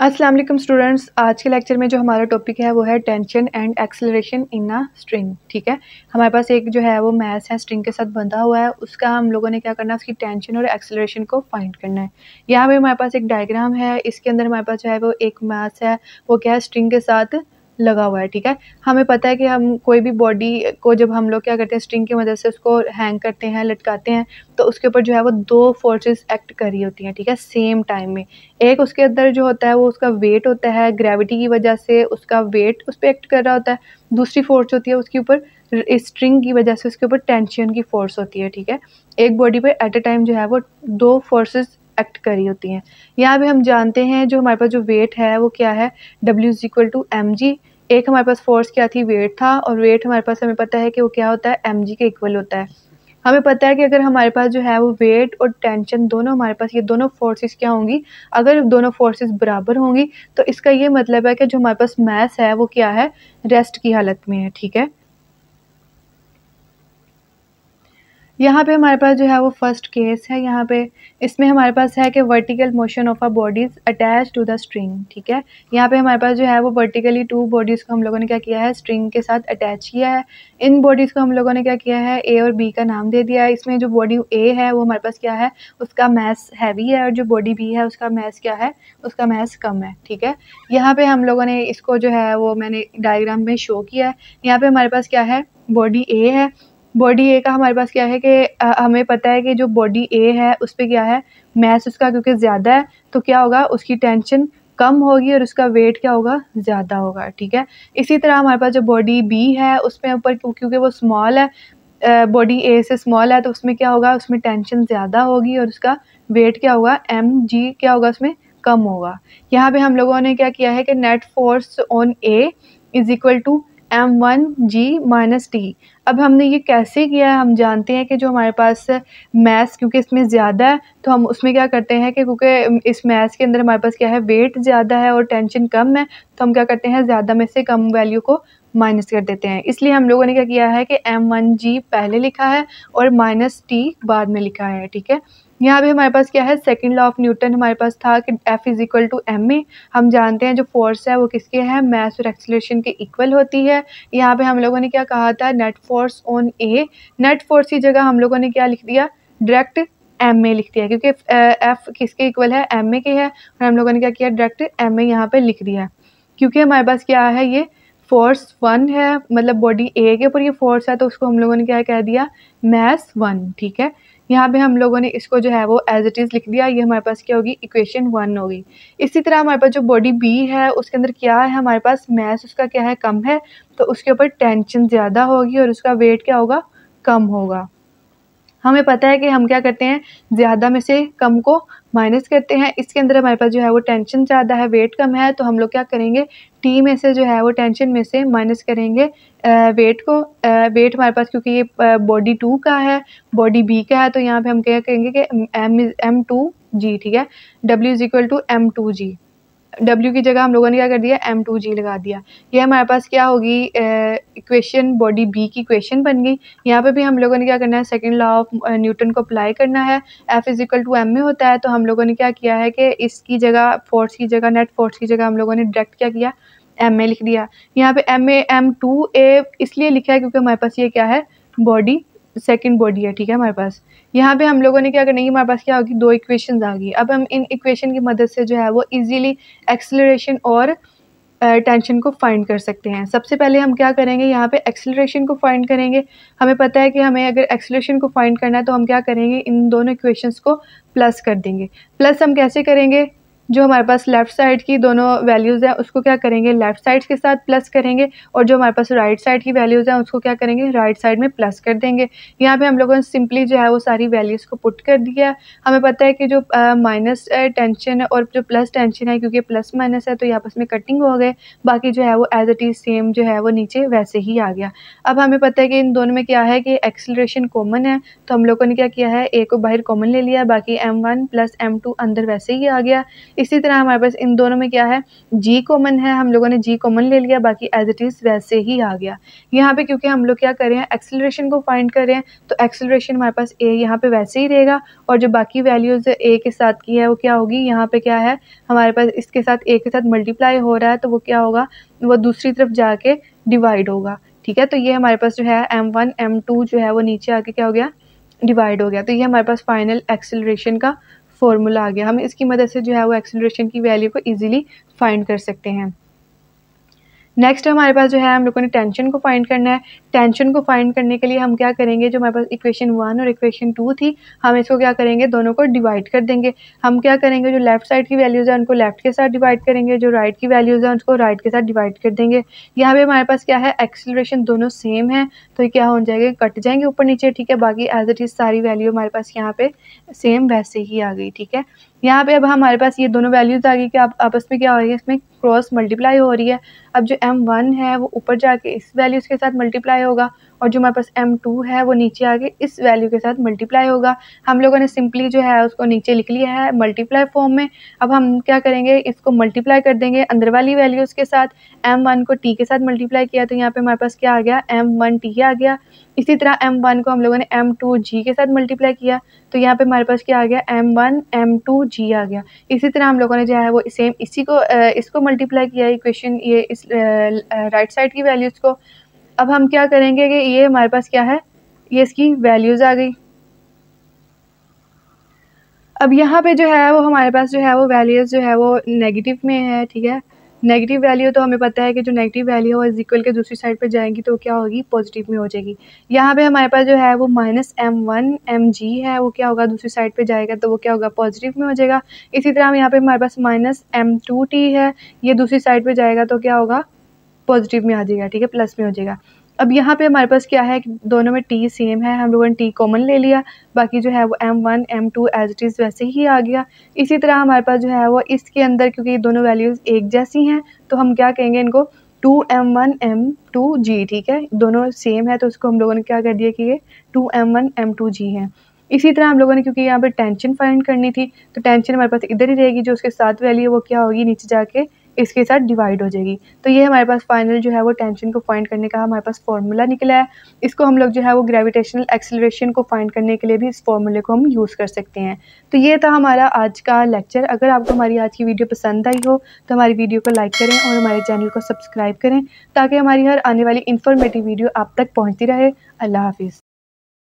अस्सलाम वालेकुम स्टूडेंट्स। आज के लेक्चर में जो हमारा टॉपिक है वो है tension and acceleration in a string. ठीक है, हमारे पास एक जो है वो मैथ है स्ट्रिंग के साथ बंधा हुआ है, उसका हम लोगों ने क्या करना है, उसकी टेंशन और एक्सेलरेशन को फाइंड करना है। यहाँ पे हमारे पास एक डायग्राम है, इसके अंदर हमारे पास जो है वो एक मैथ है, वो क्या है, स्ट्रिंग के साथ लगा हुआ है। ठीक है, हमें पता है कि हम कोई भी बॉडी को जब हम लोग क्या करते हैं, स्ट्रिंग की मदद से उसको हैंग करते हैं, लटकाते हैं, तो उसके ऊपर जो है वो दो फोर्सेस एक्ट कर रही होती हैं। ठीक है, सेम टाइम में एक उसके अंदर जो होता है वो उसका वेट होता है, ग्रेविटी की वजह से उसका वेट उस पर एक्ट कर रहा होता है। दूसरी फोर्स होती है उसके ऊपर, स्ट्रिंग की वजह से उसके ऊपर टेंशन की फोर्स होती है। ठीक है, एक बॉडी पे एट अ टाइम जो है वो दो फोर्सेस एक्ट कर रही होती हैं। यहाँ पे हम जानते हैं जो हमारे पास जो वेट है वो क्या है, W=mg। एक हमारे पास फोर्स क्या थी, वेट था, और वेट हमारे पास हमें पता है कि वो क्या होता है, mg के इक्वल होता है। हमें पता है कि अगर हमारे पास जो है वो वेट और टेंशन दोनों, हमारे पास ये दोनों फोर्सेस क्या होंगी, अगर दोनों फोर्सेस बराबर होंगी तो इसका ये मतलब है कि जो हमारे पास मास है वो क्या है, रेस्ट की हालत में है। ठीक है, यहाँ पे हमारे पास जो है वो फर्स्ट केस है। यहाँ पे इसमें हमारे पास है कि vertical motion of a bodies attach to the string. ठीक है, यहाँ पे हमारे पास जो है वो वर्टिकली टू बॉडीज़ को हम लोगों ने क्या किया है, स्ट्रिंग के साथ अटैच किया है। इन बॉडीज़ को हम लोगों ने क्या किया है, ए और बी का नाम दे दिया है। इसमें जो बॉडी ए है वो हमारे पास क्या है, उसका मास हैवी है, और जो बॉडी बी है उसका मास क्या है, उसका मास कम है। ठीक है, यहाँ पे हम लोगों ने इसको जो है वो मैंने डायग्राम में शो किया है। यहाँ पे हमारे पास क्या है, बॉडी ए है। बॉडी ए का हमारे पास क्या है कि हमें पता है कि जो बॉडी ए है उस पे क्या है, मास उसका क्योंकि ज़्यादा है तो क्या होगा, उसकी टेंशन कम होगी और उसका वेट क्या होगा, ज़्यादा होगा। ठीक है, इसी तरह हमारे पास जो बॉडी बी है उसमें ऊपर क्योंकि वो स्मॉल है, बॉडी ए से स्मॉल है, तो उसमें क्या होगा, उसमें टेंशन ज़्यादा होगी और उसका वेट क्या होगा, mg क्या होगा, उसमें कम होगा। यहाँ पे हम लोगों ने क्या किया है कि net force on A is equal to m1g-t। अब हमने ये कैसे किया है, हम जानते हैं कि जो हमारे पास मैथ्स क्योंकि इसमें ज़्यादा है तो हम उसमें क्या करते हैं कि क्योंकि इस मैथ्स के अंदर हमारे पास क्या है, वेट ज़्यादा है और टेंशन कम है, तो हम क्या करते हैं, ज़्यादा में से कम वैल्यू को माइनस कर देते हैं। इसलिए हम लोगों ने क्या किया है कि m1g पहले लिखा है और -t बाद में लिखा है। ठीक है, यहाँ पे हमारे पास क्या है, सेकंड लॉ ऑफ न्यूटन हमारे पास था कि F=ma। हम जानते हैं जो फोर्स है वो किसके है, मास और एक्सीलरेशन के इक्वल होती है। यहाँ पे हम लोगों ने क्या कहा था, net force on A, net force की जगह हम लोगों ने क्या लिख दिया, डायरेक्ट ma लिख दिया, क्योंकि F किसके इक्वल है, ma के है, और हम लोगों ने क्या किया, डायरेक्ट ma यहाँ पे लिख दिया। क्योंकि हमारे पास क्या है, ये फोर्स 1 है, मतलब बॉडी ए के ऊपर ये फोर्स है, तो उसको हम लोगों ने क्या कह दिया, मास 1। ठीक है, यहाँ पे हम लोगों ने इसको जो है वो एज इट इज़ लिख दिया। ये हमारे पास क्या होगी, इक्वेशन 1 होगी। इसी तरह हमारे पास जो बॉडी बी है उसके अंदर क्या है, हमारे पास मास उसका क्या है, कम है, तो उसके ऊपर टेंशन ज़्यादा होगी और उसका वेट क्या होगा, कम होगा। हमें पता है कि हम क्या करते हैं, ज़्यादा में से कम को माइनस करते हैं। इसके अंदर हमारे पास जो है वो टेंशन ज़्यादा है, वेट कम है, तो हम लोग क्या करेंगे, टी में से जो है वो टेंशन में से माइनस करेंगे वेट को। वेट हमारे पास क्योंकि ये बॉडी 2 का है, बॉडी बी का है, तो यहाँ पे हम क्या कहेंगे कि m2g। ठीक है, W=m2g। W की जगह हम लोगों ने क्या कर दिया, m2g लगा दिया। ये हमारे पास क्या होगी, इक्वेशन बॉडी बी की इक्वेशन बन गई। यहाँ पे भी हम लोगों ने क्या करना है, सेकंड लॉ ऑफ न्यूटन को अप्लाई करना है। F=ma होता है, तो हम लोगों ने क्या किया है कि इसकी जगह, फोर्स की जगह, नेट फोर्स की जगह हम लोगों ने डायरेक्ट क्या किया, ma लिख दिया। यहाँ पे m2a इसलिए लिखा है क्योंकि हमारे पास ये क्या है, बॉडी सेकंड बॉडी है। ठीक है, हमारे पास यहाँ पे हम लोगों ने क्या करना है, हमारे पास क्या होगी, दो इक्वेशंस आ गई। अब हम इन इक्वेशन की मदद से जो है वो इजीली एक्सेलरेशन और टेंशन को फाइंड कर सकते हैं। सबसे पहले हम क्या करेंगे, यहाँ पे एक्सेलरेशन को फाइंड करेंगे। हमें पता है कि हमें अगर एक्सेलरेशन को फाइंड करना है तो हम क्या करेंगे, इन दोनों इक्वेशंस को प्लस कर देंगे। प्लस हम कैसे करेंगे, जो हमारे पास लेफ़्ट साइड की दोनों वैल्यूज़ हैं उसको क्या करेंगे, लेफ़्ट साइड के साथ प्लस करेंगे, और जो हमारे पास राइट साइड की वैल्यूज़ हैं उसको क्या करेंगे, राइट साइड में प्लस कर देंगे। यहाँ पे हम लोगों ने सिंपली जो है वो सारी वैल्यूज़ को पुट कर दिया। हमें पता है कि जो माइनस टेंशन है और जो प्लस टेंशन है, क्योंकि प्लस माइनस है तो यहाँ आपस में कटिंग हो गए, बाकी जो है वो एज इट इज़ सेम जो है वो नीचे वैसे ही आ गया। अब हमें पता है कि इन दोनों में क्या है कि एक्सेलरेशन कॉमन है, तो हम लोगों ने क्या किया है, ए को बाहर कॉमन ले लिया, बाकी m1 + m2 अंदर वैसे ही आ गया। इसी तरह हमारे पास इन दोनों में क्या है, जी कॉमन है, हम लोगों ने जी कॉमन ले लिया, बाकी एज इट इज़ वैसे ही आ गया। यहाँ पे क्योंकि हम लोग क्या कर रहे हैं, एक्सेलरेशन को फाइंड कर रहे हैं, तो एक्सेलरेशन हमारे पास ए यहाँ पे वैसे ही रहेगा, और जो बाकी वैल्यूज़ ए के साथ की है वो क्या होगी, यहाँ पे क्या है हमारे पास इसके साथ ए के साथ मल्टीप्लाई हो रहा है, तो वो क्या होगा, वो दूसरी तरफ जाके डिवाइड होगा। ठीक है, तो ये हमारे पास जो है m1 m2 जो है वो नीचे आके क्या हो गया, डिवाइड हो गया। तो ये हमारे पास फाइनल एक्सेलरेशन का फॉर्मूला आ गया। हम इसकी मदद से जो है वो एक्सेलरेशन की वैल्यू को ईजिली फाइंड कर सकते हैं। नेक्स्ट हमारे पास जो है हम लोगों ने टेंशन को फाइंड करना है। टेंशन को फाइंड करने के लिए हम क्या करेंगे, जो हमारे पास इक्वेशन 1 और इक्वेशन 2 थी, हम इसको क्या करेंगे, दोनों को डिवाइड कर देंगे। हम क्या करेंगे, जो लेफ्ट साइड की वैल्यूज़ है उनको लेफ्ट के साथ डिवाइड करेंगे, जो राइट की वैल्यूज़ है उसको राइट के साथ डिवाइड कर देंगे। यहाँ पे हमारे पास क्या है, एक्सेलरेशन दोनों सेम है, तो ये क्या हो जाएगा, कट जाएंगे ऊपर नीचे। ठीक है, बाकी एज इट इज़ सारी वैल्यू हमारे पास यहाँ पे सेम वैसे ही आ गई। ठीक है, यहाँ पे अब हमारे पास ये दोनों वैल्यूज़ आ गई कि आप आपस में क्या हो रही है, इसमें क्रॉस मल्टीप्लाई हो रही है। अब जो m1 है वो ऊपर जाके इस वैल्यूज़ के साथ मल्टीप्लाई होगा, और जो हमारे पास m2 है वो नीचे आके इस वैल्यू के साथ मल्टीप्लाई होगा। हम लोगों ने सिंपली जो है उसको नीचे लिख लिया है मल्टीप्लाई फॉर्म में। अब हम क्या करेंगे, इसको मल्टीप्लाई कर देंगे अंदर वाली वैल्यूज़ के साथ। m1 को t के साथ मल्टीप्लाई किया, तो यहाँ पे हमारे पास क्या आ गया, m1t आ गया। इसी तरह m1 को हम लोगों ने m2g के साथ मल्टीप्लाई किया, तो यहाँ पे हमारे पास क्या आ गया, m1 m2g आ गया। इसी तरह हम लोगों ने जो है वो सेम इसी को इसको मल्टीप्लाई किया इक्वेशन, ये इस राइट साइड की वैल्यूज़ को। अब हम क्या करेंगे कि ये हमारे पास क्या है, ये इसकी वैल्यूज़ आ गई। अब यहाँ पे जो है वो हमारे पास जो है वो वैल्यूज़ जो है वो नेगेटिव में है। ठीक है, नेगेटिव वैल्यू तो हमें पता है कि जो नेगेटिव वैल्यू है वो इज इक्वल के दूसरी साइड पे जाएंगी तो क्या होगी, पॉजिटिव में हो जाएगी। यहाँ पे हमारे पास जो है वो -m1 mg है, वो क्या होगा, दूसरी साइड पे जाएगा तो वो क्या होगा, पॉजिटिव में हो जाएगा। इसी तरह हम यहाँ पे हमारे पास -m2t है, ये दूसरी साइड पे जाएगा तो क्या होगा, पॉजिटिव में आ जाएगा। ठीक है, प्लस में हो जाएगा। अब यहाँ पे हमारे पास क्या है कि दोनों में t सेम है, हम लोगों ने t कॉमन ले लिया, बाकी जो है वो m1 m2 as it is वैसे ही आ गया। इसी तरह हमारे पास जो है वो इसके अंदर, क्योंकि ये दोनों वैल्यूज़ एक जैसी हैं, तो हम क्या कहेंगे इनको 2m1 m2g। ठीक है, दोनों सेम है तो उसको हम लोगों ने क्या कर दिया कि ये 2m1 m2g है। इसी तरह हम लोगों ने, क्योंकि यहाँ पे टेंशन फाइंड करनी थी, तो टेंशन हमारे पास इधर ही रहेगी, जो उसके साथ वैल्यू है वो क्या होगी, नीचे जाके इसके साथ डिवाइड हो जाएगी। तो ये हमारे पास फाइनल जो है वो टेंशन को फाइंड करने का हमारे पास फॉर्मूला निकला है। इसको हम लोग जो है वो ग्रेविटेशनल एक्सेलरेशन को फाइंड करने के लिए भी इस फॉर्मूले को हम यूज़ कर सकते हैं। तो ये था हमारा आज का लेक्चर। अगर आपको हमारी आज की वीडियो पसंद आई हो तो हमारी वीडियो को लाइक करें और हमारे चैनल को सब्सक्राइब करें, ताकि हमारी हर आने वाली इन्फॉर्मेटिव वीडियो आप तक पहुँचती रहे। अल्लाह हाफिज़।